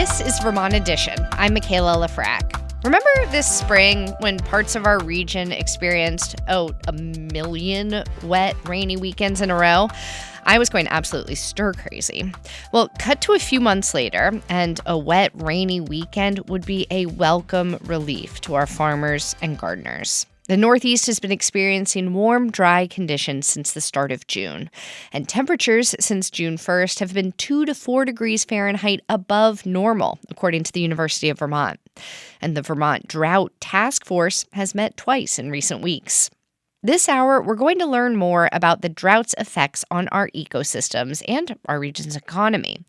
This is Vermont Edition. I'm Michaela Lafrac. Remember this spring when parts of our region experienced, a million wet, rainy weekends in a row? I was going absolutely stir crazy. Well, cut to a few months later, and a wet, rainy weekend would be a welcome relief to our farmers and gardeners. The Northeast has been experiencing warm, dry conditions since the start of June, and temperatures since June 1st have been 2 to 4 degrees Fahrenheit above normal, according to the University of Vermont. And the Vermont Drought Task Force has met twice in recent weeks. This hour, we're going to learn more about the drought's effects on our ecosystems and our region's economy.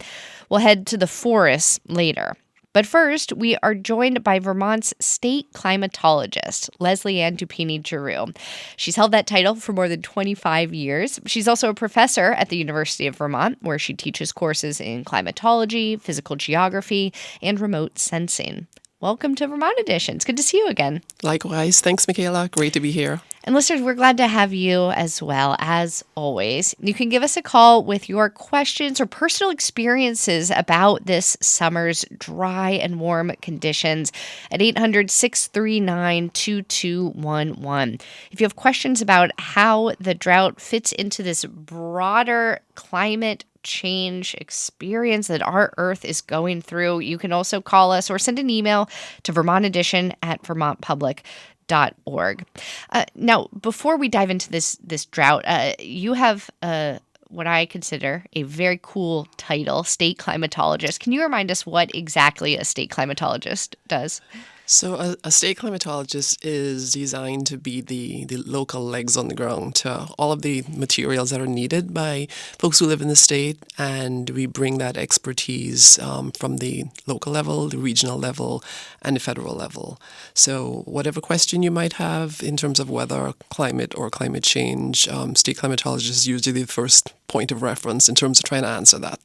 We'll head to the forests later. But first, we are joined by Vermont's state climatologist, Leslie Ann Dupini-Giroux. She's held that title for more than 25 years. She's also a professor at the University of Vermont, where she teaches courses in climatology, physical geography, and remote sensing. Welcome to Vermont Edition. It's good to see you again. Likewise. Thanks, Michaela. Great to be here. And listeners, we're glad to have you as well, as always. You can give us a call with your questions or personal experiences about this summer's dry and warm conditions at 800-639-2211. If you have questions about how the drought fits into this broader climate change experience that our Earth is going through, you can also call us or send an email to vermontedition@vermontpublic.org. Now, before we dive into this drought, you have what I consider a very cool title, state climatologist. Can you remind us what exactly a state climatologist does? So a state climatologist is designed to be the local legs on the ground to all of the materials that are needed by folks who live in the state, and we bring that expertise from the local level, the regional level, and the federal level. So whatever question you might have in terms of weather, climate, or climate change, state climatologist is usually the first point of reference in terms of trying to answer that.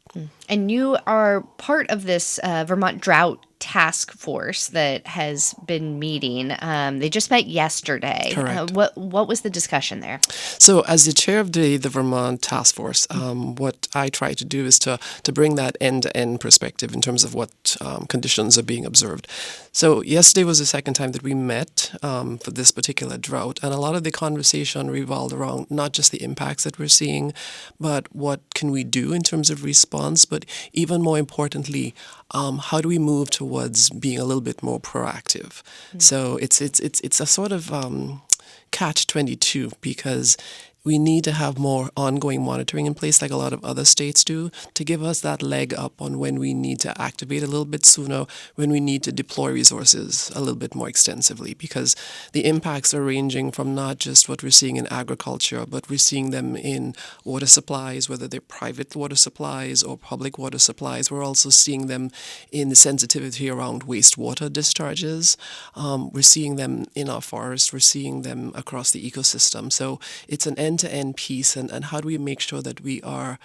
And you are part of this Vermont Drought Task Force that has been meeting. They just met yesterday. Correct. What was the discussion there? So as the chair of the Vermont Task Force, what I try to do is to bring that end-to-end perspective in terms of what conditions are being observed. So yesterday was the second time that we met for this particular drought, and a lot of the conversation revolved around not just the impacts that we're seeing, but what can we do in terms of response, but even more importantly, how do we move towards being a little bit more proactive? So it's a sort of catch-22 because we need to have more ongoing monitoring in place like a lot of other states do to give us that leg up on when we need to activate a little bit sooner, when we need to deploy resources a little bit more extensively, because the impacts are ranging from not just what we're seeing in agriculture, but we're seeing them in water supplies, whether they're private water supplies or public water supplies. We're also seeing them in the sensitivity around wastewater discharges. We're seeing them in our forests. We're seeing them across the ecosystem. So it's an end-to-end piece, and how do we make sure that we are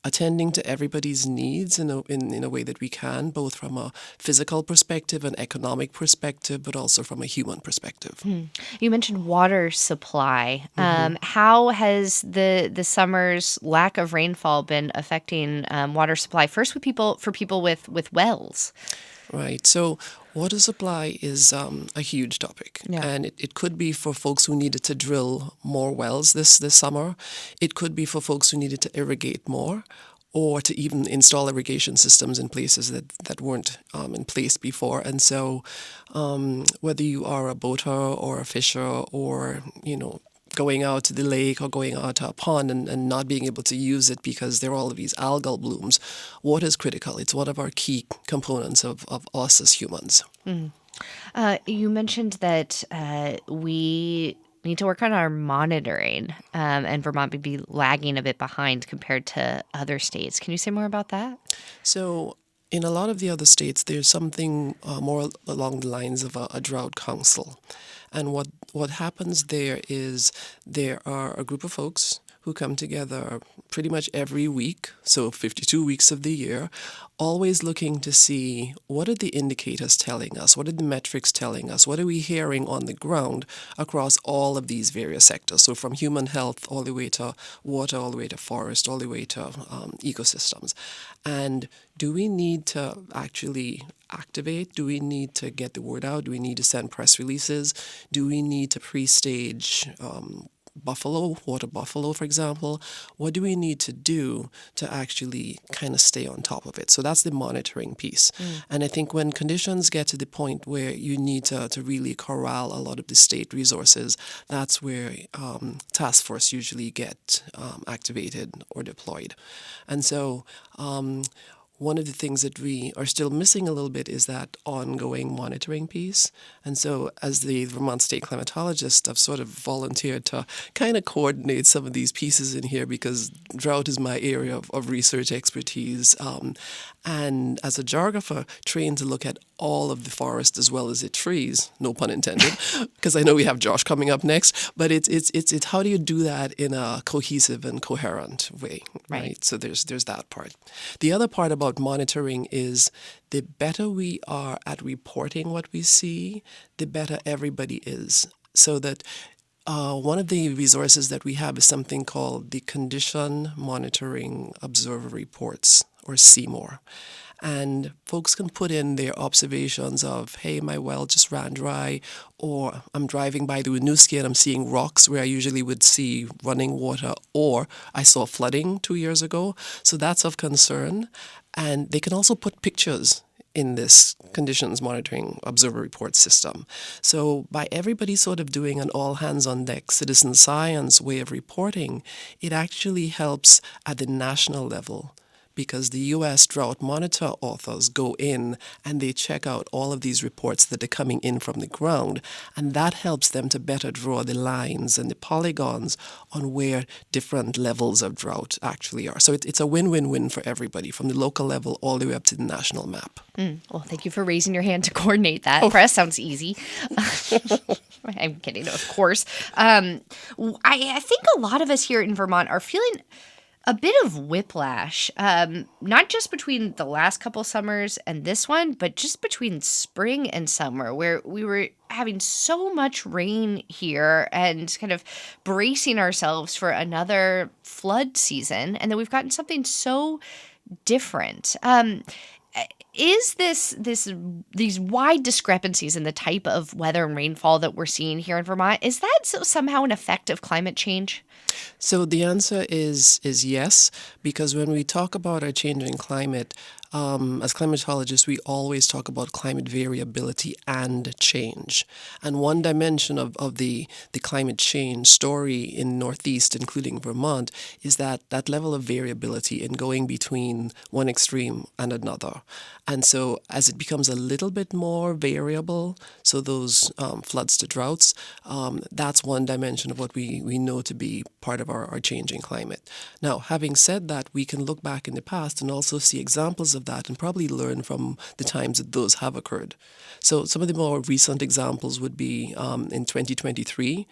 attending to everybody's needs in a way that we can, both from a physical perspective, an economic perspective, but also from a human perspective. You mentioned water supply. How has the summer's lack of rainfall been affecting water supply? First, for people with wells. Right. So water supply is a huge topic. Yeah. And it could be for folks who needed to drill more wells this summer. It could be for folks who needed to irrigate more, or to even install irrigation systems in places that weren't in place before. And so whether you are a boater or a fisher or, going out to the lake or going out to a pond and not being able to use it because there are all of these algal blooms, water is critical. It's one of our key components of us as humans. You mentioned that we need to work on our monitoring, and Vermont may be lagging a bit behind compared to other states. Can you say more about that? So in a lot of the other states, there's something more along the lines of a drought council. And what happens there is there are a group of folks who come together pretty much every week, so 52 weeks of the year, always looking to see what are the indicators telling us, what are the metrics telling us, what are we hearing on the ground across all of these various sectors. So from human health all the way to water, all the way to forest, all the way to ecosystems. And do we need to actually activate? Do we need to get the word out? Do we need to send press releases? Do we need to pre-stage water buffalo, for example? What do we need to do to actually kind of stay on top of it? So that's the monitoring piece. And I think when conditions get to the point where you need to really corral a lot of the state resources, that's where task force usually get activated or deployed. And so one of the things that we are still missing a little bit is that ongoing monitoring piece. And so as the Vermont State climatologist, I've sort of volunteered to kind of coordinate some of these pieces in here because drought is my area of research expertise. And as a geographer, trained to look at all of the forest as well as the trees, no pun intended, because I know we have Josh coming up next, but it's how do you do that in a cohesive and coherent way, right? So there's that part. The other part about monitoring is the better we are at reporting what we see, the better everybody is. So that one of the resources that we have is something called the Condition Monitoring Observer Reports, or CMOR. And folks can put in their observations of, hey, my well just ran dry, or I'm driving by the Winooski and I'm seeing rocks where I usually would see running water, or I saw flooding 2 years ago. So that's of concern. And they can also put pictures in this conditions monitoring observer report system. So by everybody sort of doing an all hands on deck citizen science way of reporting, it actually helps at the national level, because the U.S. Drought Monitor authors go in and they check out all of these reports that are coming in from the ground, and that helps them to better draw the lines and the polygons on where different levels of drought actually are. So it's a win-win-win for everybody, from the local level all the way up to the national map. Well, thank you for raising your hand to coordinate that. Press sounds easy. I'm kidding, of course. I think a lot of us here in Vermont are feeling a bit of whiplash, not just between the last couple summers and this one, but just between spring and summer, where we were having so much rain here and kind of bracing ourselves for another flood season. And then we've gotten something so different. Is these wide discrepancies in the type of weather and rainfall that we're seeing here in Vermont, is that somehow an effect of climate change? So the answer is yes, because when we talk about our changing climate, as climatologists, we always talk about climate variability and change. And one dimension of the climate change story in Northeast, including Vermont, is that level of variability in going between one extreme and another. And so as it becomes a little bit more variable, so those floods to droughts, that's one dimension of what we know to be part of our changing climate. Now, having said that, we can look back in the past and also see examples of that and probably learn from the times that those have occurred. So some of the more recent examples would be in 2023,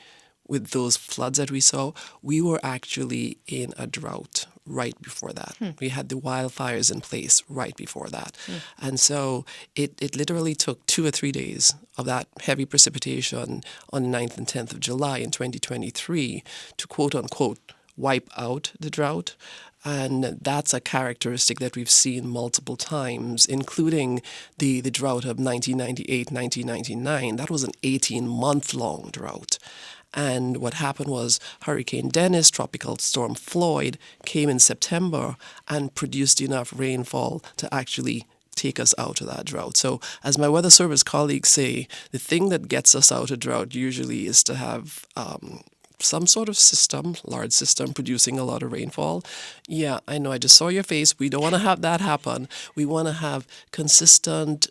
with those floods that we saw, we were actually in a drought right before that. We had the wildfires in place right before that. And so it literally took 2 or 3 days of that heavy precipitation on the 9th and 10th of July in 2023 to quote unquote wipe out the drought. And that's a characteristic that we've seen multiple times, including the drought of 1998, 1999. That was an 18-month-long drought. And what happened was Hurricane Dennis, Tropical Storm Floyd, came in September and produced enough rainfall to actually take us out of that drought. So as my weather service colleagues say, the thing that gets us out of drought usually is to have some sort of system, large system, producing a lot of rainfall. Yeah, I know, I just saw your face. We don't want to have that happen. We want to have consistent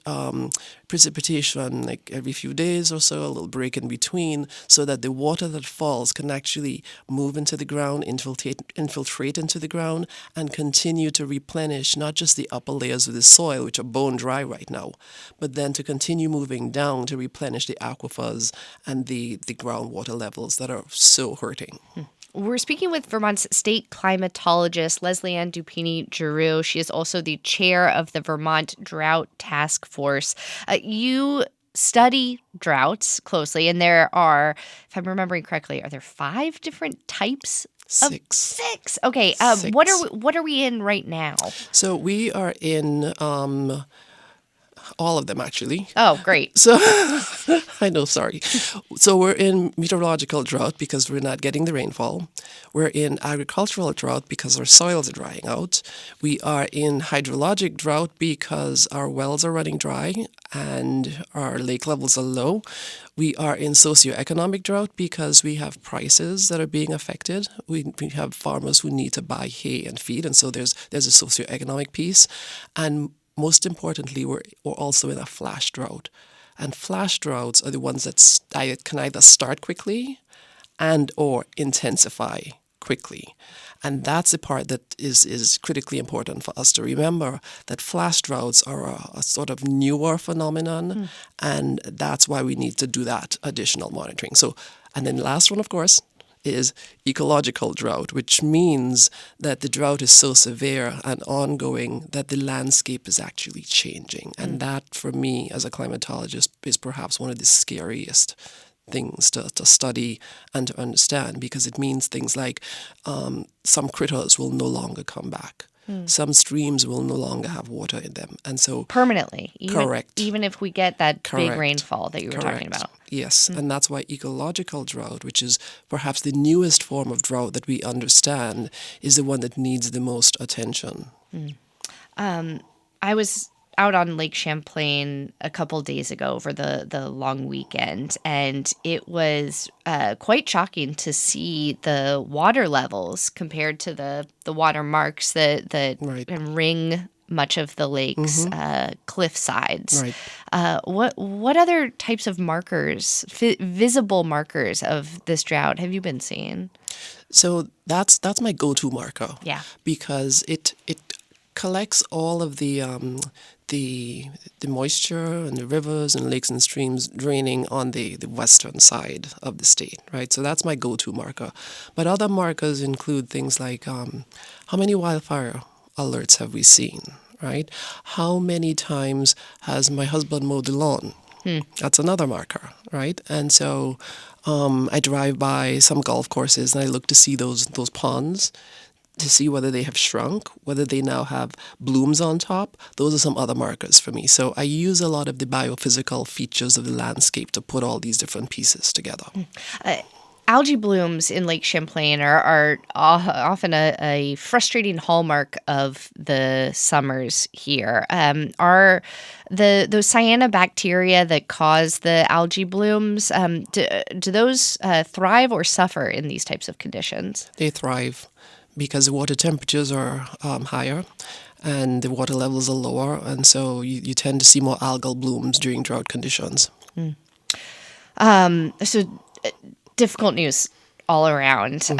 precipitation, like every few days or so, a little break in between, so that the water that falls can actually move into the ground, infiltrate into the ground, and continue to replenish not just the upper layers of the soil, which are bone dry right now, but then to continue moving down to replenish the aquifers and the groundwater levels that are so hurting. We're speaking with Vermont's state climatologist, Leslie Ann Dupini-Giroux. She is also the chair of the Vermont Drought Task Force. You study droughts closely, and there are, if I'm remembering correctly, are there 5 different types? Six. 6. Okay. Six. What are we in right now? So we are in all of them, actually. Oh, great. So I know, sorry. So we're in meteorological drought because we're not getting the rainfall. We're in agricultural drought because our soils are drying out. We are in hydrologic drought because our wells are running dry and our lake levels are low. We are in socioeconomic drought because we have prices that are being affected. We have farmers who need to buy hay and feed, and so there's a socioeconomic piece. And most importantly, we're also in a flash drought. And flash droughts are the ones that can either start quickly and or intensify quickly. And that's the part that is critically important for us to remember, that flash droughts are a sort of newer phenomenon, and that's why we need to do that additional monitoring. So, and then the last one, of course, is ecological drought, which means that the drought is so severe and ongoing that the landscape is actually changing. And that, for me, as a climatologist, is perhaps one of the scariest things to study and to understand, because it means things like some critters will no longer come back. Some streams will no longer have water in them. And so Permanently. Correct. Even if we get that big Correct. rainfall that you were talking Correct. about. Yes, and that's why ecological drought, which is perhaps the newest form of drought that we understand, is the one that needs the most attention. I was out on Lake Champlain a couple days ago over the long weekend, and it was quite shocking to see the water levels compared to the water marks that Right. ring much of the lake's cliff sides. Right. What other types of markers, visible markers of this drought have you been seeing? So that's my go-to marker. Yeah. Because it collects all of the moisture and the rivers and lakes and streams draining on the western side of the state, right? So that's my go-to marker. But other markers include things like how many wildfire alerts have we seen, right? How many times has my husband mowed the lawn? That's another marker, right? And so I drive by some golf courses and I look to see those ponds, to see whether they have shrunk, whether they now have blooms on top. Those are some other markers for me. So I use a lot of the biophysical features of the landscape to put all these different pieces together. Algae blooms in Lake Champlain are often a frustrating hallmark of the summers here. Are those cyanobacteria that cause the algae blooms, do those thrive or suffer in these types of conditions? They thrive because the water temperatures are higher and the water levels are lower, and so you tend to see more algal blooms during drought conditions. Difficult news all around.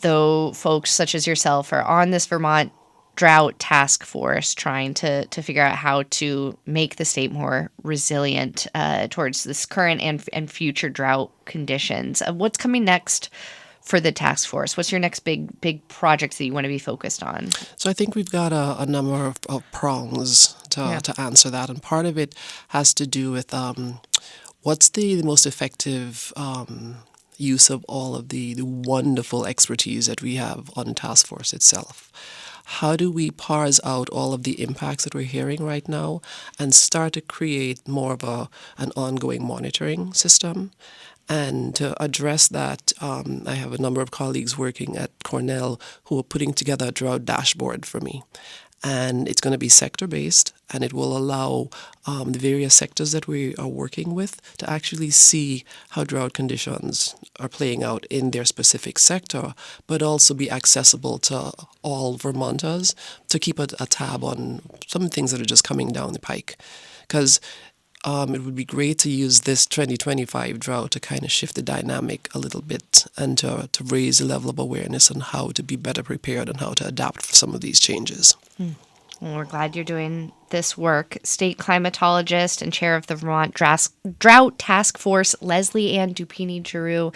Though folks such as yourself are on this Vermont Drought Task Force trying to figure out how to make the state more resilient towards this current and future drought conditions. What's coming next for the task force? What's your next big project that you want to be focused on? So I think we've got a number of prongs to answer that, and part of it has to do with what's the most effective use of all of the wonderful expertise that we have on the task force itself. How do we parse out all of the impacts that we're hearing right now and start to create more of an ongoing monitoring system? And to address that, I have a number of colleagues working at Cornell who are putting together a drought dashboard for me. And it's going to be sector-based, and it will allow the various sectors that we are working with to actually see how drought conditions are playing out in their specific sector, but also be accessible to all Vermonters to keep a tab on some things that are just coming down the pike. Because it would be great to use this 2025 drought to kind of shift the dynamic a little bit and to raise the level of awareness on how to be better prepared and how to adapt for some of these changes. Well, we're glad you're doing this work. State climatologist and chair of the Vermont Drought Task Force, Leslie Ann Dupini Giroux.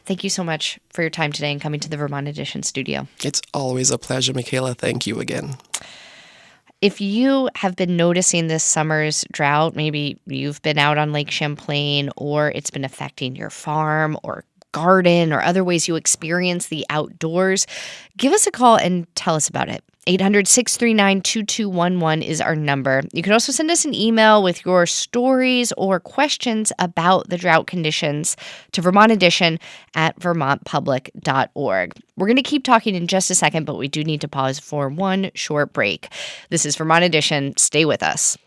Thank you so much for your time today and coming to the Vermont Edition studio. It's always a pleasure, Michaela. Thank you again. If you have been noticing this summer's drought, maybe you've been out on Lake Champlain or it's been affecting your farm or garden or other ways you experience the outdoors, give us a call and tell us about it. 800-639-2211 is our number. You can also send us an email with your stories or questions about the drought conditions to Vermont Edition at vermontpublic.org. We're going to keep talking in just a second, but we do need to pause for one short break. This is Vermont Edition. Stay with us.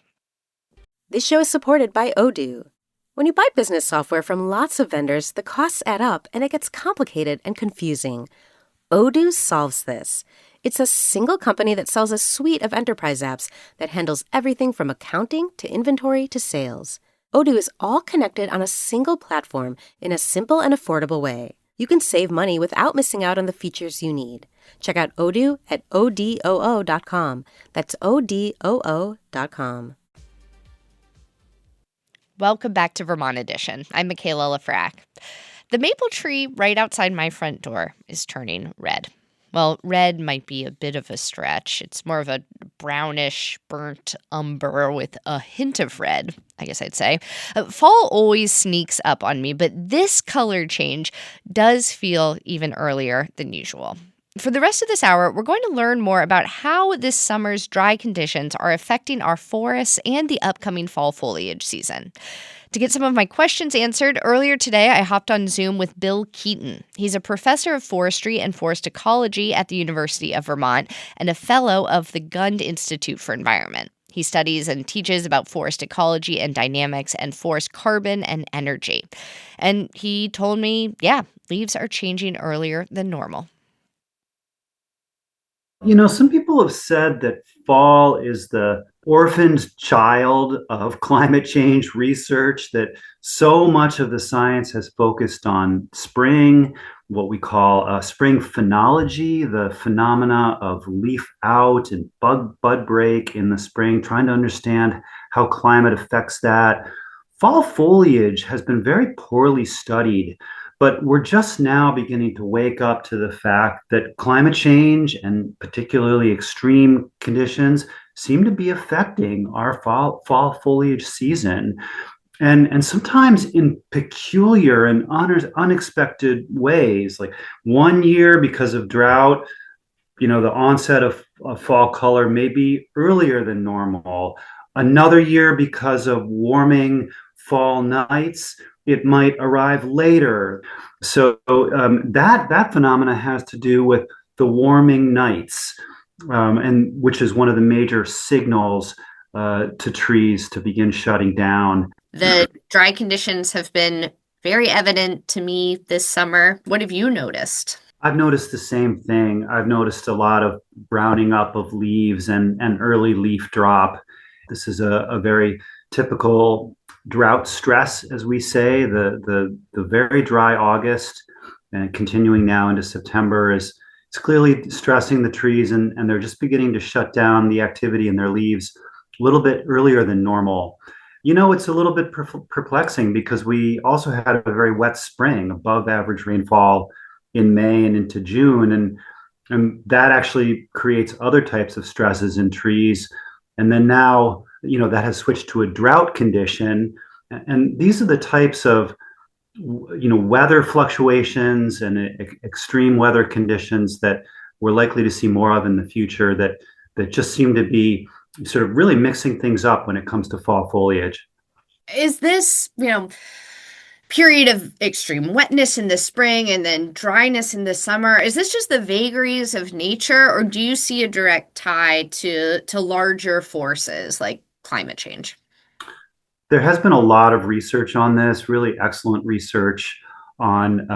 This show is supported by Odoo. When you buy business software from lots of vendors, the costs add up and it gets complicated and confusing. Odoo solves this. It's a single company that sells a suite of enterprise apps that handles everything from accounting to inventory to sales. Odoo is all connected on a single platform in a simple and affordable way. You can save money without missing out on the features you need. Check out Odoo at odoo.com. That's odoo.com. Welcome back to Vermont Edition. I'm Michaela Lafrac. The maple tree right outside my front door is turning red. Well, red might be a bit of a stretch. It's more of a brownish, burnt umber with a hint of red, I guess I'd say. Fall always sneaks up on me, but this color change does feel even earlier than usual. For the rest of this hour, we're going to learn more about how this summer's dry conditions are affecting our forests and the upcoming fall foliage season. To get some of my questions answered, earlier today I hopped on Zoom with Bill Keaton. He's a professor of forestry and forest ecology at the University of Vermont and a fellow of the Gund Institute for Environment. He studies and teaches about forest ecology and dynamics and forest carbon and energy. And he told me, leaves are changing earlier than normal. You know, some people have said that fall is the orphaned child of climate change research, that so much of the science has focused on spring, what we call spring phenology, the phenomena of leaf out and bud break in the spring, trying to understand how climate affects that. Fall foliage has been very poorly studied. But we're just now beginning to wake up to the fact that climate change and particularly extreme conditions seem to be affecting our fall foliage season. And sometimes in peculiar and unexpected ways. Like one year, because of drought, the onset of fall color may be earlier than normal. Another year, because of warming fall nights, it might arrive later. So that phenomena has to do with the warming nights, and which is one of the major signals to trees to begin shutting down. The dry conditions have been very evident to me this summer. What have you noticed? I've noticed the same thing. I've noticed a lot of browning up of leaves and early leaf drop. This is a very typical drought stress, as we say. The very dry August and continuing now into September is clearly stressing the trees, and they're just beginning to shut down the activity in their leaves a little bit earlier than normal. It's a little bit perplexing because we also had a very wet spring, above average rainfall in May and into June, and that actually creates other types of stresses in trees. And then now, that has switched to a drought condition. And these are the types of, weather fluctuations and extreme weather conditions that we're likely to see more of in the future, that just seem to be sort of really mixing things up when it comes to fall foliage. Is this, period of extreme wetness in the spring and then dryness in the summer, is this just the vagaries of nature, or do you see a direct tie to larger forces like climate change? There has been a lot of research on this, really excellent research on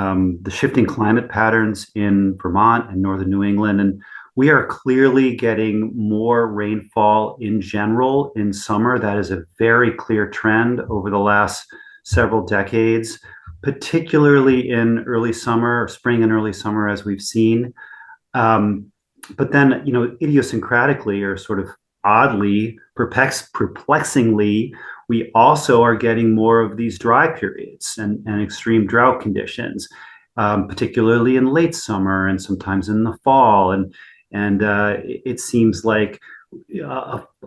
the shifting climate patterns in Vermont and northern New England. And we are clearly getting more rainfall in general in summer. That is a very clear trend over the last several decades, particularly in early summer, spring and early summer, as we've seen. But then, idiosyncratically, or sort of oddly, perplexingly, we also are getting more of these dry periods and extreme drought conditions, particularly in late summer and sometimes in the fall. And it seems like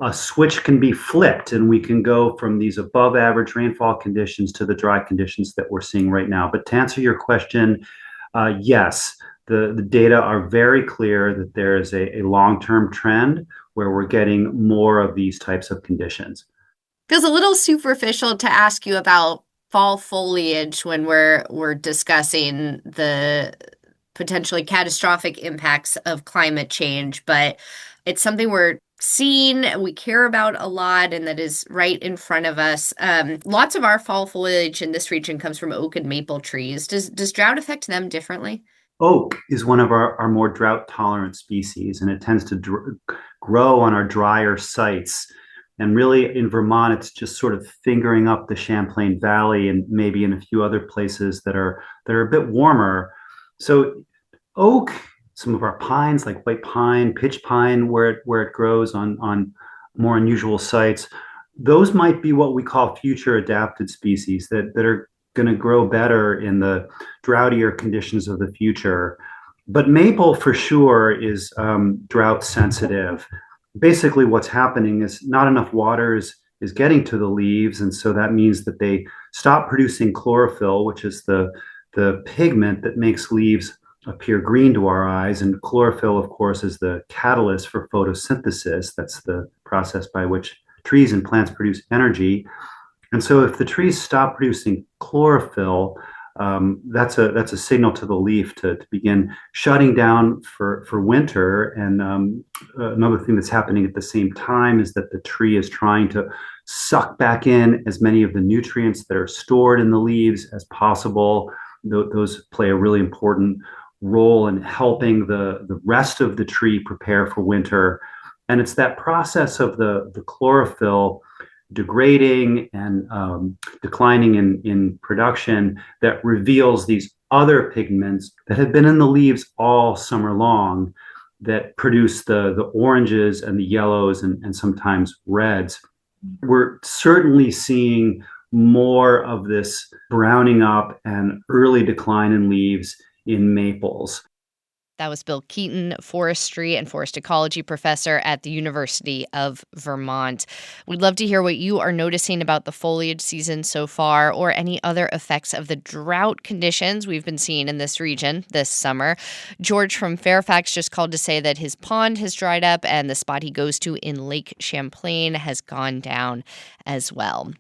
a switch can be flipped, and we can go from these above average rainfall conditions to the dry conditions that we're seeing right now. But to answer your question, yes, the data are very clear that there is a long-term trend where we're getting more of these types of conditions. Feels a little superficial to ask you about fall foliage when we're discussing the potentially catastrophic impacts of climate change, but it's something we're seeing, we care about a lot, and that is right in front of us. Lots of our fall foliage in this region comes from oak and maple trees. Does drought affect them differently? Oak is one of our more drought tolerant species, and it tends to grow on our drier sites. And really, in Vermont, it's just sort of fingering up the Champlain Valley and maybe in a few other places that are a bit warmer. So oak, some of our pines like white pine, pitch pine, where it grows on more unusual sites, those might be what we call future adapted species that are going to grow better in the droughtier conditions of the future. But maple for sure is drought sensitive. Basically, what's happening is not enough water is getting to the leaves, and so that means that they stop producing chlorophyll, which is the pigment that makes leaves appear green to our eyes. And chlorophyll, of course, is the catalyst for photosynthesis. That's the process by which trees and plants produce energy. And so if the trees stop producing chlorophyll, that's a signal to the leaf to begin shutting down for winter. And another thing that's happening at the same time is that the tree is trying to suck back in as many of the nutrients that are stored in the leaves as possible. Those play a really important role in helping the rest of the tree prepare for winter. And it's that process of the chlorophyll degrading and declining in production that reveals these other pigments that have been in the leaves all summer long that produce the oranges and the yellows and sometimes reds. We're certainly seeing more of this browning up and early decline in leaves in maples. That was Bill Keaton, forestry and forest ecology professor at the University of Vermont. We'd love to hear what you are noticing about the foliage season so far or any other effects of the drought conditions we've been seeing in this region this summer. George from Fairfax just called to say that his pond has dried up and the spot he goes to in Lake Champlain has gone down as well.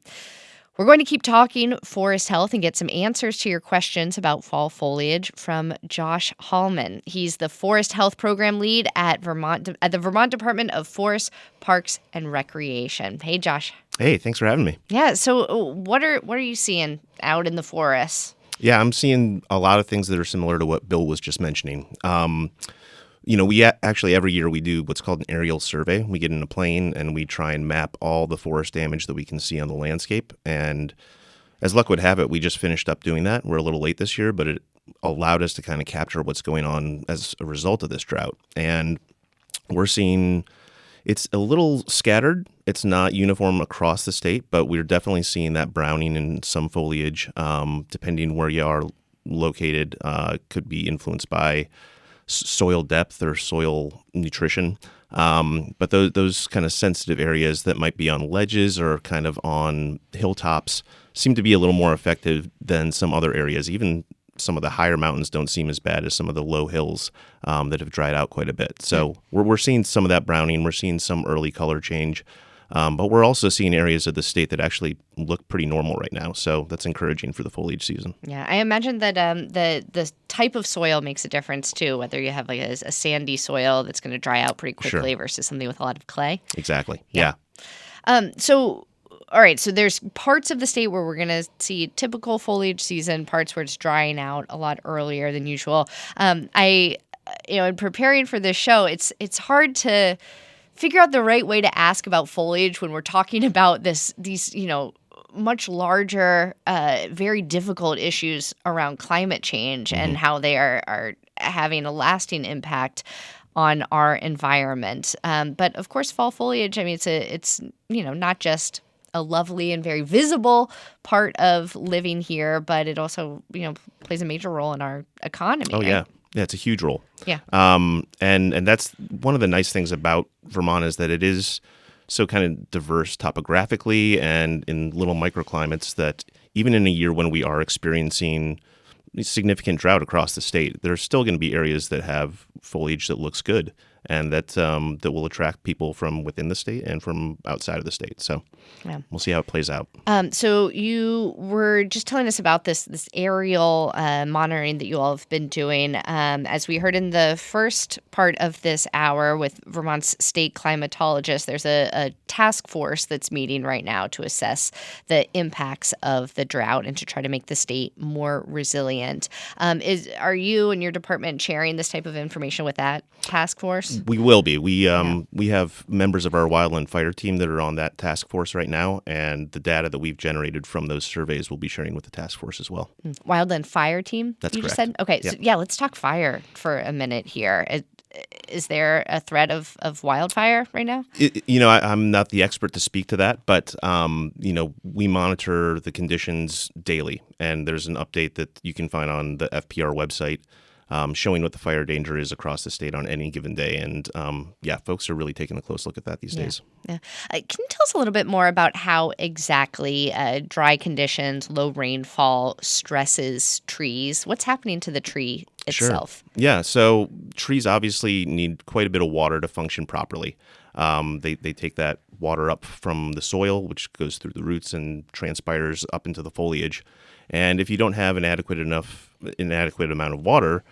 We're going to keep talking forest health and get some answers to your questions about fall foliage from Josh Hallman. He's the Forest Health Program Lead at the Vermont Department of Forests, Parks, and Recreation. Hey, Josh. Hey, thanks for having me. Yeah, so what are you seeing out in the forests? Yeah, I'm seeing a lot of things that are similar to what Bill was just mentioning. We actually every year we do what's called an aerial survey. We get in a plane and we try and map all the forest damage that we can see on the landscape. And as luck would have it, we just finished up doing that. We're a little late this year, but it allowed us to kind of capture what's going on as a result of this drought. And we're seeing it's a little scattered. It's not uniform across the state, but we're definitely seeing that browning in some foliage, depending where you are located, could be influenced by soil depth or soil nutrition. But those kind of sensitive areas that might be on ledges or kind of on hilltops seem to be a little more effective than some other areas. Even some of the higher mountains don't seem as bad as some of the low hills that have dried out quite a bit. So we're seeing some of that browning. We're seeing some early color change. But we're also seeing areas of the state that actually look pretty normal right now. So that's encouraging for the foliage season. Yeah, I imagine that the type of soil makes a difference too, whether you have like a sandy soil that's going to dry out pretty quickly versus something with a lot of clay. Exactly. Yeah. All right, so there's parts of the state where we're going to see typical foliage season, parts where it's drying out a lot earlier than usual. In preparing for this show, it's hard to figure out the right way to ask about foliage when we're talking about these much larger, very difficult issues around climate change and how they are having a lasting impact on our environment. But of course, fall foliage, I mean, it's not just a lovely and very visible part of living here, but it also, plays a major role in our economy. Oh, right? yeah. Yeah, it's a huge role. Yeah. And that's one of the nice things about Vermont is that it is so kind of diverse topographically and in little microclimates that even in a year when we are experiencing significant drought across the state, there's still going to be areas that have foliage that looks good and that will attract people from within the state and from outside of the state. So we'll see how it plays out. So you were just telling us about this aerial monitoring that you all have been doing. As we heard in the first part of this hour with Vermont's state climatologist, there's a task force that's meeting right now to assess the impacts of the drought and to try to make the state more resilient. Are you and your department sharing this type of information with that task force? We will be. We have members of our wildland fire team that are on that task force right now, and the data that we've generated from those surveys we'll be sharing with the task force as well. Wildland fire team? That's you correct. Just said? Okay, Yep. So let's talk fire for a minute here. Is there a threat of wildfire right now? I'm not the expert to speak to that, but we monitor the conditions daily, and there's an update that you can find on the FPR website showing what the fire danger is across the state on any given day. And folks are really taking a close look at that these days. Yeah. Can you tell us a little bit more about how exactly dry conditions, low rainfall stresses trees? What's happening to the tree itself? Sure. Yeah, so trees obviously need quite a bit of water to function properly. They take that water up from the soil, which goes through the roots and transpires up into the foliage. And if you don't have an adequate amount of water,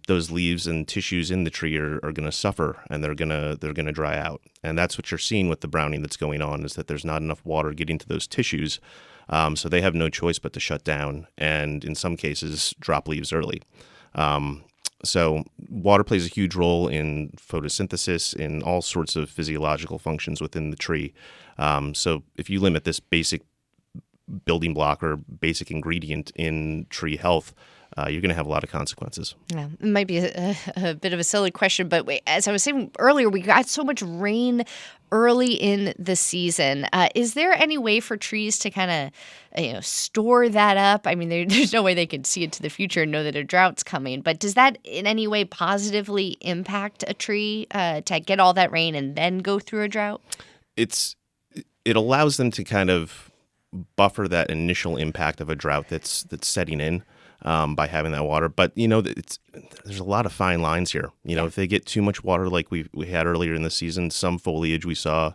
those leaves and tissues in the tree are going to suffer, and they're gonna dry out. And that's what you're seeing with the browning that's going on, is that there's not enough water getting to those tissues, so they have no choice but to shut down, and in some cases drop leaves early. So water plays a huge role in photosynthesis, in all sorts of physiological functions within the tree. So if you limit this basic building block or basic ingredient in tree health, you're going to have a lot of consequences. Yeah, it might be a bit of a silly question, but as I was saying earlier, we got so much rain early in the season. Is there any way for trees to kind of store that up? I mean, there's no way they could see into the future and know that a drought's coming, but does that in any way positively impact a tree to get all that rain and then go through a drought? It allows them to kind of buffer that initial impact of a drought that's setting in by having that water. But there's a lot of fine lines here. If they get too much water, like we had earlier in the season, some foliage we saw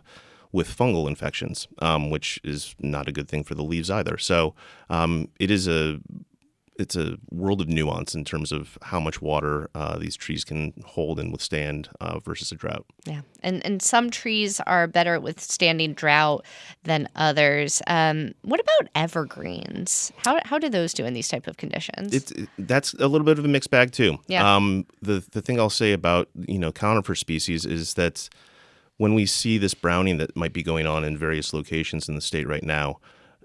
with fungal infections, which is not a good thing for the leaves either. So it's a world of nuance in terms of how much water these trees can hold and withstand versus a drought. Yeah, and some trees are better at withstanding drought than others. What about evergreens? How do those do in these type of conditions? That's a little bit of a mixed bag too. Yeah. The thing I'll say about conifer species is that when we see this browning that might be going on in various locations in the state right now,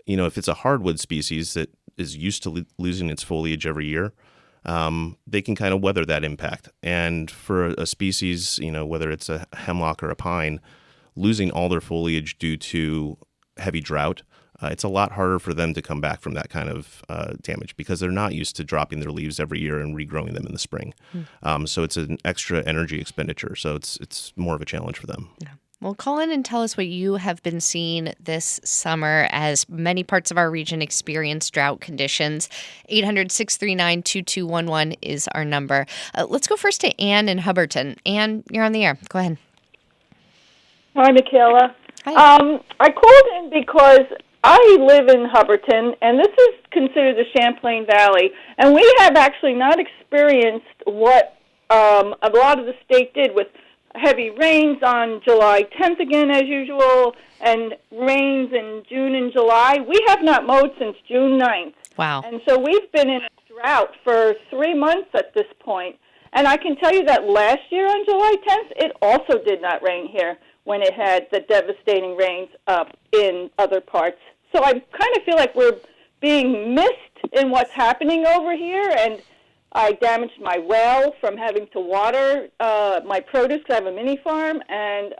if it's a hardwood species that is used to losing its foliage every year, they can kind of weather that impact. And for a species, whether it's a hemlock or a pine, losing all their foliage due to heavy drought, it's a lot harder for them to come back from that kind of damage because they're not used to dropping their leaves every year and regrowing them in the spring. So it's an extra energy expenditure. So it's more of a challenge for them. Yeah. Well, call in and tell us what you have been seeing this summer as many parts of our region experience drought conditions. 800-639-2211 is our number. Let's go first to Ann in Hubbardton. Ann, you're on the air. Go ahead. Hi, Michaela. Hi. I called in because I live in Hubbardton, and this is considered the Champlain Valley, and we have actually not experienced what a lot of the state did with heavy rains on July 10th again, as usual, and rains in June and July. We have not mowed since June 9th. Wow. And so we've been in a drought for 3 months at this point. And I can tell you that last year on July 10th, it also did not rain here when it had the devastating rains up in other parts. So I kind of feel like we're being missed in what's happening over here, and I damaged my well from having to water my produce because I have a mini farm, and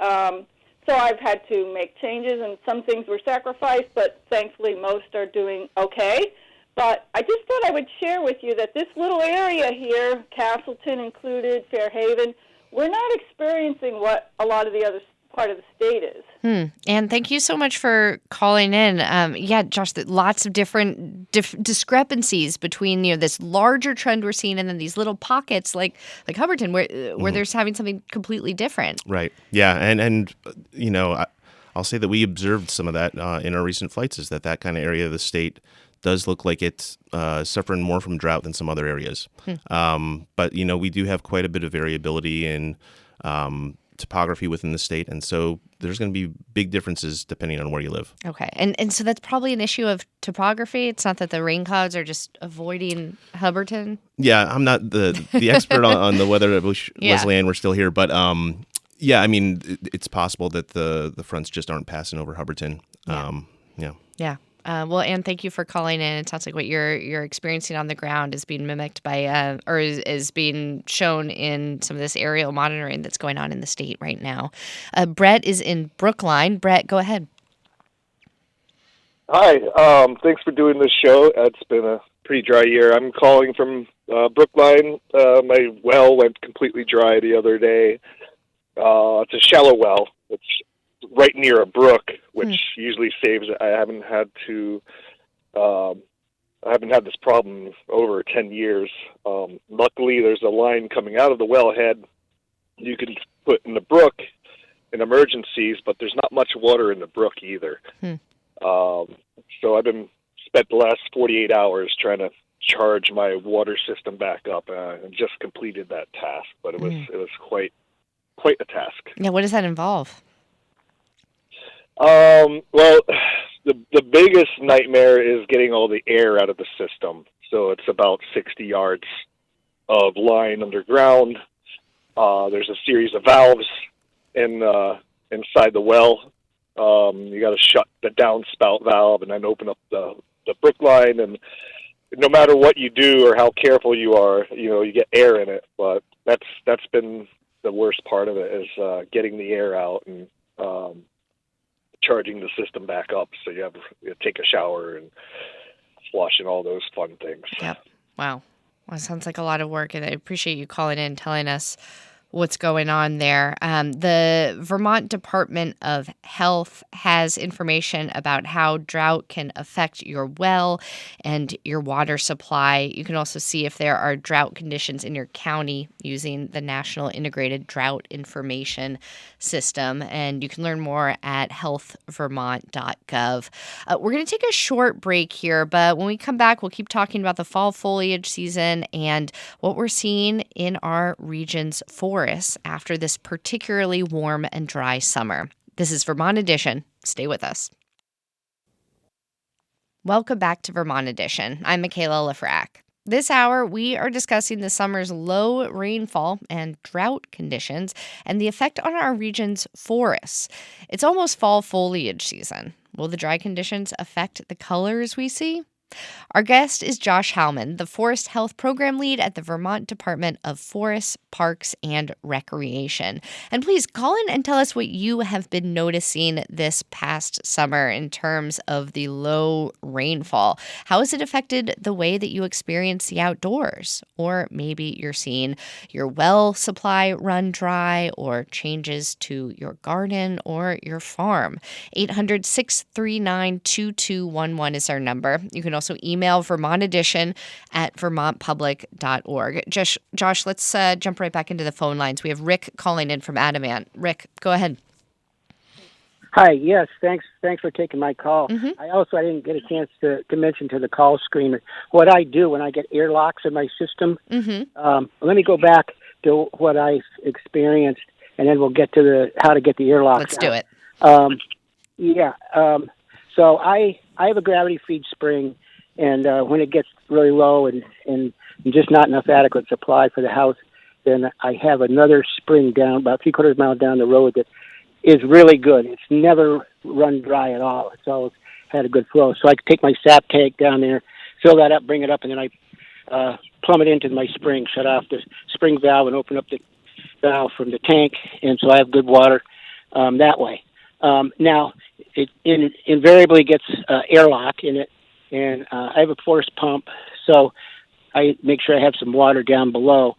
so I've had to make changes, and some things were sacrificed, but thankfully most are doing okay. But I just thought I would share with you that this little area here, Castleton included, Fairhaven, we're not experiencing what a lot of the other part of the state is. And thank you so much for calling in. Josh, lots of different discrepancies between this larger trend we're seeing and then these little pockets like Hubbardton where there's having something completely different. Right. Yeah. And I'll say that we observed some of that in our recent flights, is that kind of area of the state does look like it's suffering more from drought than some other areas. But, we do have quite a bit of variability in topography within the state. And so there's going to be big differences depending on where you live. Okay. And so that's probably an issue of topography. It's not that the rain clouds are just avoiding Hubbardton. Yeah, I'm not the expert on the weather. I wish Leslie Ann were still here. But it's possible that the fronts just aren't passing over Hubbardton. Yeah. Well, Anne, thank you for calling in. It sounds like what you're experiencing on the ground is being mimicked by, or is being shown in some of this aerial monitoring that's going on in the state right now. Brett is in Brookline. Brett, go ahead. Hi. Thanks for doing this show. It's been a pretty dry year. I'm calling from Brookline. My well went completely dry the other day. It's a shallow well. It's right near a brook, which usually saves it. I haven't had this problem over 10 years. Luckily, there's a line coming out of the wellhead you can put in the brook in emergencies, but there's not much water in the brook either. So I've spent the last 48 hours trying to charge my water system back up, and just completed that task. But it was quite a task. Yeah, what does that involve? Well, the biggest nightmare is getting all the air out of the system. So it's about 60 yards of line underground. There's a series of valves inside the well. You got to shut the downspout valve and then open up the brick line. And no matter what you do or how careful you are, you get air in it. But that's been the worst part of it, is getting the air out and charging the system back up, so you take a shower and flush and all those fun things. Yep. Wow. Well, it sounds like a lot of work, and I appreciate you calling in and telling us what's going on there. The Vermont Department of Health has information about how drought can affect your well and your water supply. You can also see if there are drought conditions in your county using the National Integrated Drought Information System. And you can learn more at healthvermont.gov. We're going to take a short break here, but when we come back, we'll keep talking about the fall foliage season and what we're seeing in our region's forests after this particularly warm and dry summer. This is Vermont Edition. Stay with us. Welcome back to Vermont Edition. I'm Michaela Lafrac. This hour, we are discussing the summer's low rainfall and drought conditions and the effect on our region's forests. It's almost fall foliage season. Will the dry conditions affect the colors we see? Our guest is Josh Howman, the Forest Health Program Lead at the Vermont Department of Forests, Parks, and Recreation. And please call in and tell us what you have been noticing this past summer in terms of the low rainfall. How has it affected the way that you experience the outdoors? Or maybe you're seeing your well supply run dry, or changes to your garden or your farm. 800-639-2211 is our number. You can also email Vermont Edition at vermontpublic.org. Josh, let's jump right back into the phone lines. We have Rick calling in from Adamant. Rick, go ahead. Hi, yes, thanks for taking my call. I didn't get a chance to mention to the call screen what I do when I get airlocks in my system. Let me go back to what I experienced, and then we'll get to how to get the airlocks Let's do it. So I have a gravity feed spring, and when it gets really low and just not enough adequate supply for the house, then I have another spring down about 3/4 mile down the road that is really good. It's never run dry at all. It's always had a good flow. So I take my sap tank down there, fill that up, bring it up, and then I plummet into my spring, shut off the spring valve, and open up the valve from the tank, and so I have good water that way. Now, it invariably gets airlock in it, and I have a force pump, so I make sure I have some water down below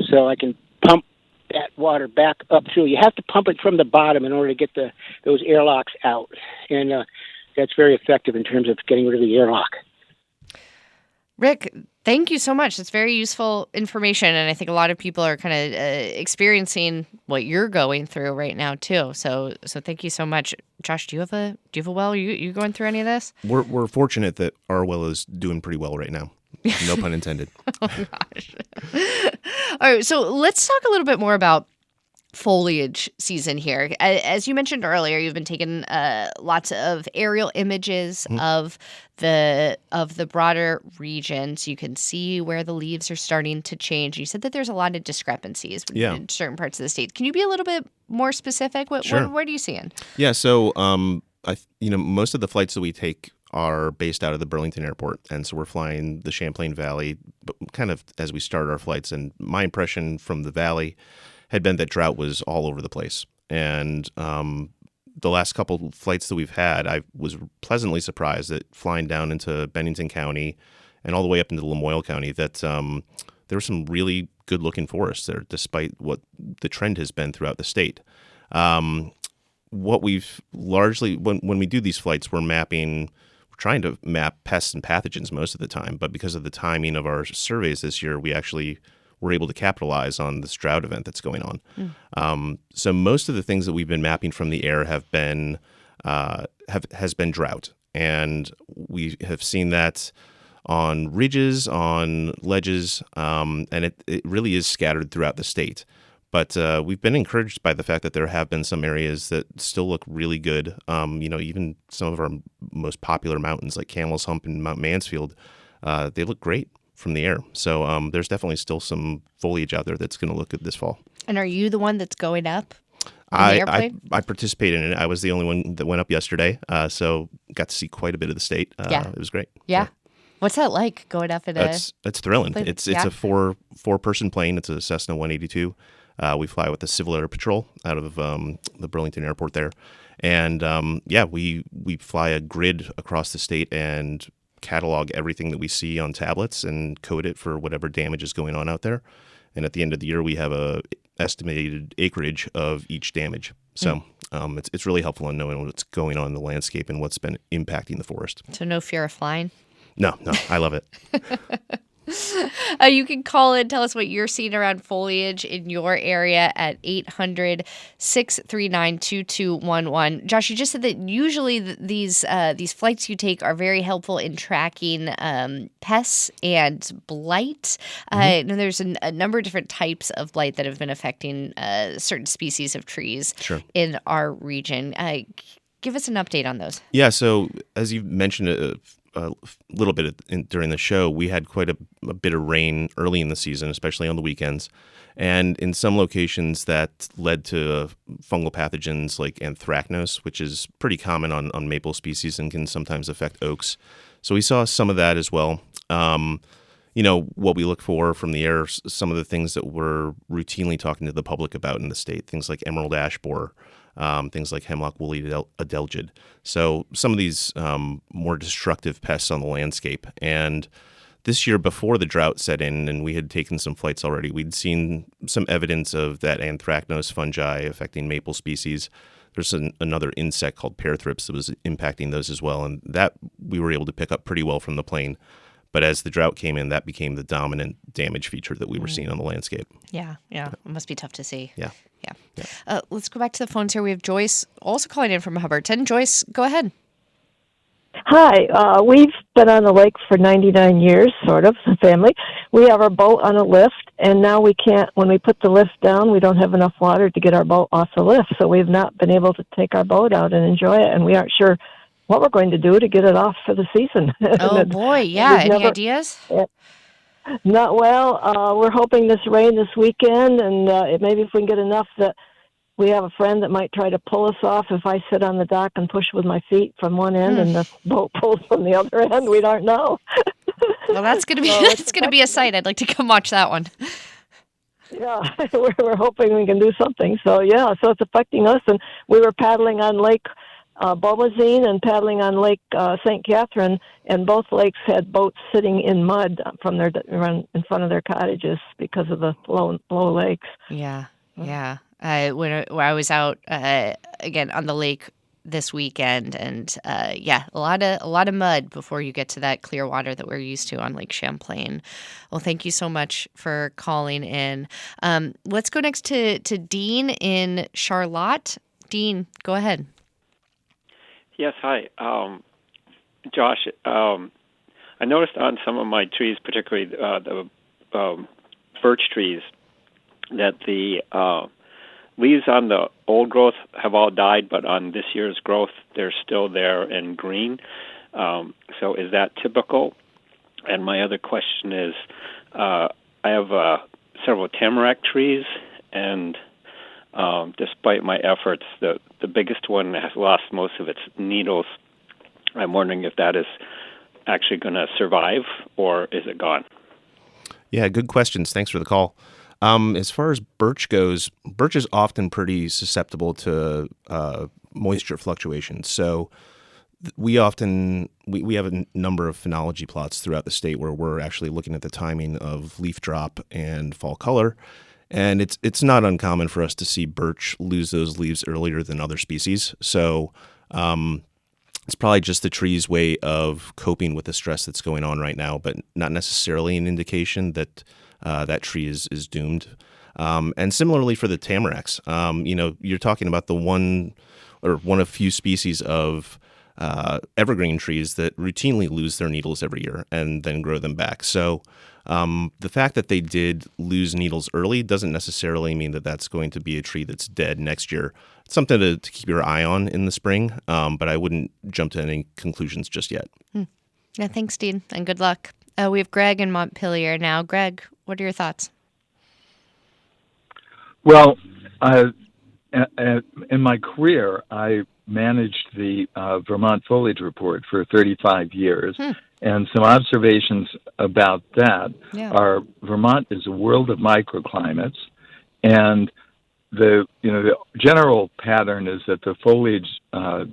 so I can pump that water back up through. You have to pump it from the bottom in order to get those airlocks out, and that's very effective in terms of getting rid of the airlock. Rick, thank you so much. That's very useful information, and I think a lot of people are kind of experiencing what you're going through right now too. So thank you so much, Josh. Do you have a well? You going through any of this? We're fortunate that our well is doing pretty well right now. No pun intended. Oh gosh. All right, so let's talk a little bit more about foliage season here. As you mentioned earlier, you've been taking lots of aerial images of the broader region, so you can see where the leaves are starting to change. You said that there's a lot of discrepancies in certain parts of the state. Can you be a little bit more specific? What are you seeing? Yeah, so most of the flights that we take are based out of the Burlington Airport, and so we're flying the Champlain Valley, but kind of as we start our flights. And my impression from the valley had been that drought was all over the place. And the last couple flights that we've had, I was pleasantly surprised that flying down into Bennington County and all the way up into Lamoille County, that there were some really good-looking forests there, despite what the trend has been throughout the state. What we've largely, when we do these flights, we're trying to map pests and pathogens most of the time, but because of the timing of our surveys this year, we actually were able to capitalize on this drought event that's going on. So most of the things that we've been mapping from the air have been has been drought, and we have seen that on ridges, on ledges, and it really is scattered throughout the state. But we've been encouraged by the fact that there have been some areas that still look really good. Even some of our most popular mountains like Camel's Hump and Mount Mansfield, they look great from the air. So there's definitely still some foliage out there that's going to look good this fall. And are you the one that's going up? I participated in it. I was the only one that went up yesterday, so got to see quite a bit of the state. It was great. Yeah. What's that like going up in It's thrilling. It's a four person plane. It's a Cessna 182. We fly with the Civil Air Patrol out of the Burlington Airport there, and we fly a grid across the state and catalog everything that we see on tablets and code it for whatever damage is going on out there. And at the end of the year, we have a estimated acreage of each damage. So it's really helpful in knowing what's going on in the landscape and what's been impacting the forest. So no fear of flying? No, I love it. You can call in, tell us what you're seeing around foliage in your area at 800-639-2211. Josh, you just said that usually these flights you take are very helpful in tracking pests and blight. And there's a number of different types of blight that have been affecting certain species of trees in our region. Give us an update on those. Yeah, so as you mentioned a little bit during the show, we had quite a bit of rain early in the season, especially on the weekends. And in some locations that led to fungal pathogens like anthracnose, which is pretty common on maple species and can sometimes affect oaks. So we saw some of that as well. What we look for from the air, some of the things that we're routinely talking to the public about in the state, things like emerald ash borer, things like hemlock woolly adelgid. So some of these more destructive pests on the landscape. And this year, before the drought set in and we had taken some flights already, we'd seen some evidence of that anthracnose fungi affecting maple species. There's another insect called pear thrips that was impacting those as well. And that we were able to pick up pretty well from the plane. But as the drought came in, that became the dominant damage feature that we were seeing on the landscape. Yeah. It must be tough to see. Yeah. Let's go back to the phones here. We have Joyce also calling in from Hubbardton. Joyce, go ahead. Hi. We've been on the lake for 99 years, sort of, family. We have our boat on a lift, and now we can't, when we put the lift down, we don't have enough water to get our boat off the lift, so we've not been able to take our boat out and enjoy it, and we aren't sure what we're going to do to get it off for the season. Oh, boy, yeah. Any ideas? Not well. We're hoping this rain this weekend, and maybe if we can get enough that we have a friend that might try to pull us off if I sit on the dock and push with my feet from one end and the boat pulls from the other end. We don't know. Well, that's gonna be that's gonna be a sight. I'd like to come watch that one. Yeah, we're hoping we can do something. So so it's affecting us, and we were paddling on Lake Bomazine and paddling on Lake St. Catherine, and both lakes had boats sitting in mud from in front of their cottages because of the low lakes. Yeah, yeah. When I was out again on the lake this weekend, and a lot of mud before you get to that clear water that we're used to on Lake Champlain. Well, thank you so much for calling in. Let's go next to Dean in Charlotte. Dean, go ahead. Yes, hi. Josh, I noticed on some of my trees, particularly the birch trees, that the leaves on the old growth have all died, but on this year's growth, they're still there and green. So is that typical? And my other question is, I have several tamarack trees, and despite my efforts, the biggest one has lost most of its needles. I'm wondering if that is actually going to survive, or is it gone? Yeah, good questions. Thanks for the call. As far as birch goes, birch is often pretty susceptible to moisture fluctuations. So we have a number of phenology plots throughout the state where we're actually looking at the timing of leaf drop and fall color. And it's not uncommon for us to see birch lose those leaves earlier than other species. So it's probably just the tree's way of coping with the stress that's going on right now, but not necessarily an indication that that tree is doomed. And similarly for the tamaracks, you're talking about the one of few species of evergreen trees that routinely lose their needles every year and then grow them back. So the fact that they did lose needles early doesn't necessarily mean that that's going to be a tree that's dead next year. It's something to keep your eye on in the spring, but I wouldn't jump to any conclusions just yet. Yeah, thanks, Dean, and good luck. We have Greg in Montpelier now. Greg, what are your thoughts? Well, in my career, I managed the Vermont Foliage Report for 35 years. And some observations about that are Vermont is a world of microclimates, and the general pattern is that the foliage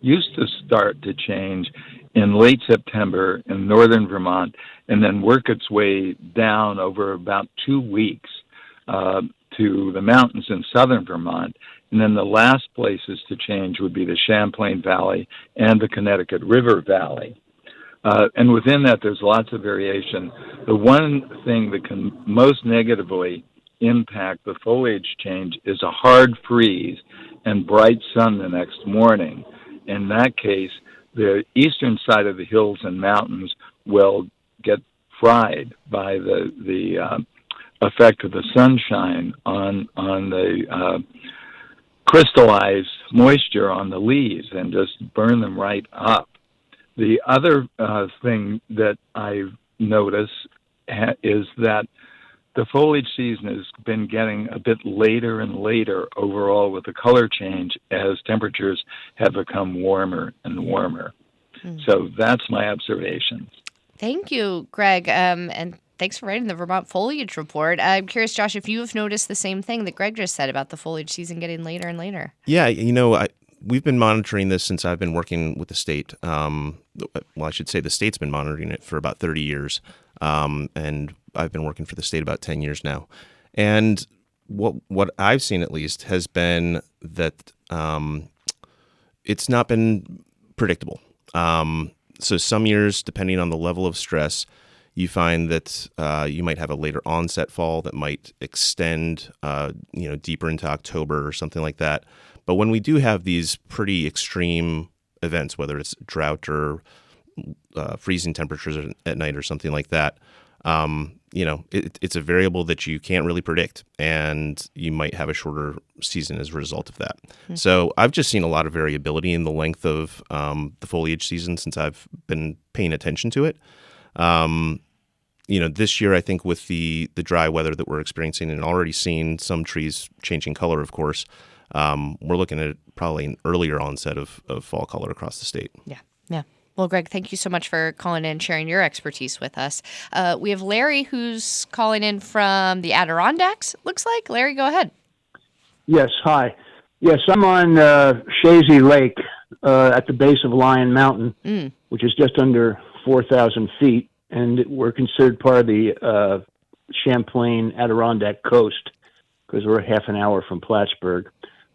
used to start to change in late September in northern Vermont, and then work its way down over about 2 weeks to the mountains in southern Vermont. And then the last places to change would be the Champlain Valley and the Connecticut River Valley. And within that, there's lots of variation. The one thing that can most negatively impact the foliage change is a hard freeze and bright sun the next morning. In that case, the eastern side of the hills and mountains will get fried by the effect of the sunshine on the crystallized moisture on the leaves and just burn them right up. The other thing that I've noticed is that the foliage season has been getting a bit later and later overall with the color change as temperatures have become warmer and warmer. So that's my observation. Thank you, Greg, and thanks for writing the Vermont Foliage Report. I'm curious, Josh, if you have noticed the same thing that Greg just said about the foliage season getting later and later. Yeah, we've been monitoring this since I've been working with the state. Well, I should say the state's been monitoring it for about 30 years, and I've been working for the state about 10 years now. And what I've seen, at least, has been that it's not been predictable. So some years, depending on the level of stress, you find that you might have a later onset fall that might extend, deeper into October or something like that. But when we do have these pretty extreme events, whether it's drought or freezing temperatures at night or something like that, it's a variable that you can't really predict, and you might have a shorter season as a result of that. Mm-hmm. So I've just seen a lot of variability in the length of the foliage season since I've been paying attention to it. This year, I think with the dry weather that we're experiencing and already seeing some trees changing color, of course, we're looking at probably an earlier onset of fall color across the state. Yeah. Well, Greg, thank you so much for calling in and sharing your expertise with us. We have Larry who's calling in from the Adirondacks, looks like. Larry, go ahead. Yes, hi. Yes, I'm on Shazy Lake at the base of Lion Mountain, which is just under 4,000 feet, and we're considered part of the Champlain Adirondack coast because we're half an hour from Plattsburgh.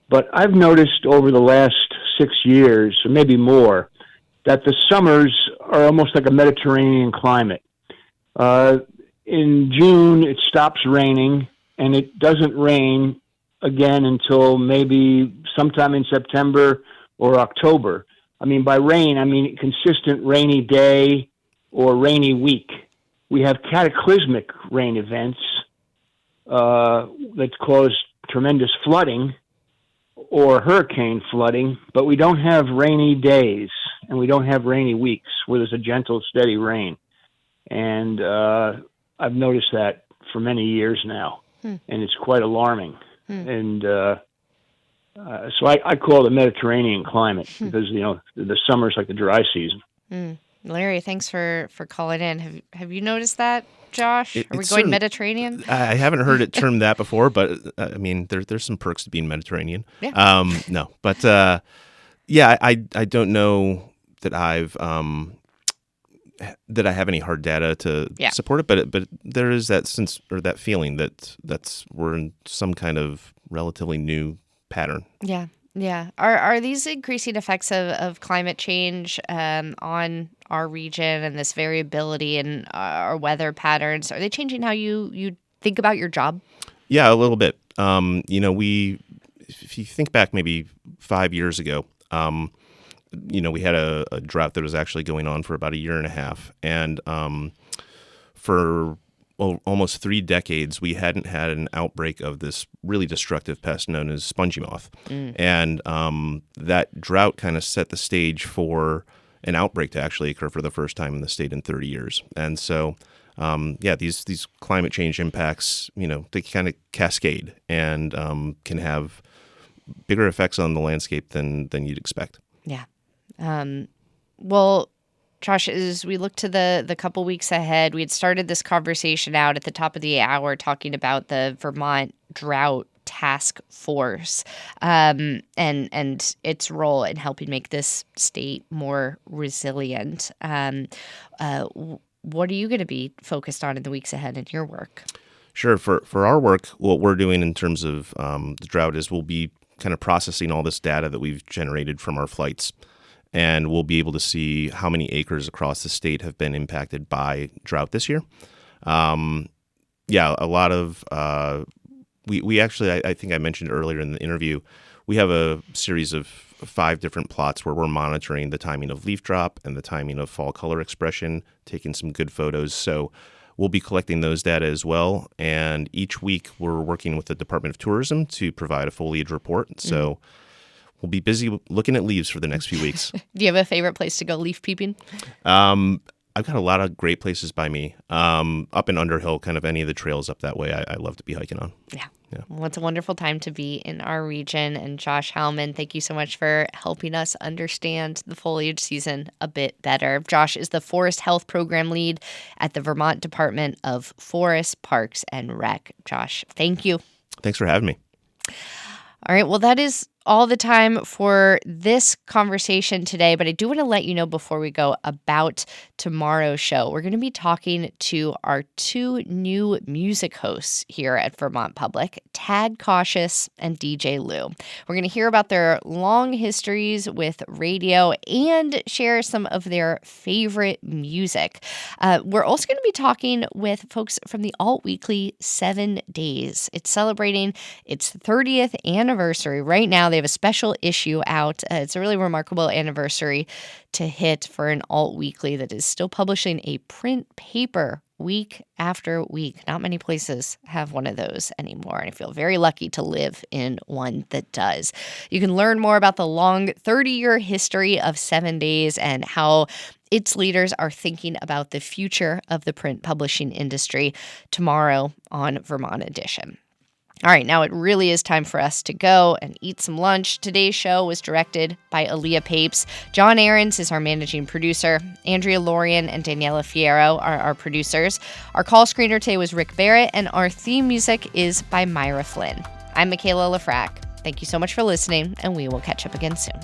But I've noticed over the last 6 years, or maybe more, that the summers are almost like a Mediterranean climate. In June, it stops raining, and it doesn't rain again until maybe sometime in September or October. I mean, by rain, I mean consistent rainy day or rainy week. We have cataclysmic rain events that cause tremendous flooding or hurricane flooding, but we don't have rainy days and we don't have rainy weeks where there's a gentle, steady rain. And I've noticed that for many years now, and it's quite alarming. And so I call it a Mediterranean climate because, you know, the summer's like the dry season. Larry, thanks for calling in. Have you noticed that, Josh? Are we going Mediterranean? I haven't heard it termed that before, but I mean, there's some perks to being Mediterranean. Yeah. No, but yeah, I don't know that I have any hard data to support it, but there is that sense or that feeling that we're in some kind of relatively new pattern. Yeah. Yeah. Are these increasing effects of climate change on our region and this variability in our weather patterns, are they changing how you think about your job? Yeah, a little bit. You know, if you think back maybe 5 years ago, you know, we had a drought that was actually going on for about a year and a half. And for almost 3 decades, we hadn't had an outbreak of this really destructive pest known as spongy moth. And that drought kind of set the stage for an outbreak to actually occur for the first time in the state in 30 years. And so, yeah, these climate change impacts, you know, they kind of cascade and can have bigger effects on the landscape than you'd expect. Yeah. Well, Josh, as we look to the couple weeks ahead, we had started this conversation out at the top of the hour talking about the Vermont Drought Task Force and its role in helping make this state more resilient. What are you going to be focused on in the weeks ahead in your work? Sure. For our work, what we're doing in terms of the drought is we'll be kind of processing all this data that we've generated from our flights. And we'll be able to see how many acres across the state have been impacted by drought this year. Yeah, a lot of we actually, I think I mentioned earlier in the interview, we have a series of 5 different plots where we're monitoring the timing of leaf drop and the timing of fall color expression, taking some good photos. So we'll be collecting those data as well. And each week we're working with the Department of Tourism to provide a foliage report. So we'll be busy looking at leaves for the next few weeks. Do you have a favorite place to go leaf peeping? I've got a lot of great places by me. Up in Underhill, kind of any of the trails up that way, I love to be hiking on. Yeah. Well, it's a wonderful time to be in our region. And Josh Hellman, thank you so much for helping us understand the foliage season a bit better. Josh is the Forest Health Program Lead at the Vermont Department of Forests, Parks, and Rec. Josh, thank you. Thanks for having me. All right. Well, that is all the time for this conversation today, but I do want to let you know before we go about tomorrow's show. We're going to be talking to our 2 new music hosts here at Vermont Public, Tad Cautious and DJ Lou. We're going to hear about their long histories with radio and share some of their favorite music. We're also going to be talking with folks from the Alt Weekly 7 Days. It's celebrating its 30th anniversary right now. They have a special issue out. It's a really remarkable anniversary to hit for an alt weekly that is still publishing a print paper week after week. Not many places have one of those anymore, and I feel very lucky to live in one that does. You can learn more about the long 30-year history of 7 Days and how its leaders are thinking about the future of the print publishing industry tomorrow on Vermont Edition. All right, now it really is time for us to go and eat some lunch. Today's show was directed by Aaliyah Papes. John Ahrens is our managing producer. Andrea Lorian and Daniela Fierro are our producers. Our call screener today was Rick Barrett, and our theme music is by Myra Flynn. I'm Michaela Lafrac. Thank you so much for listening, and we will catch up again soon.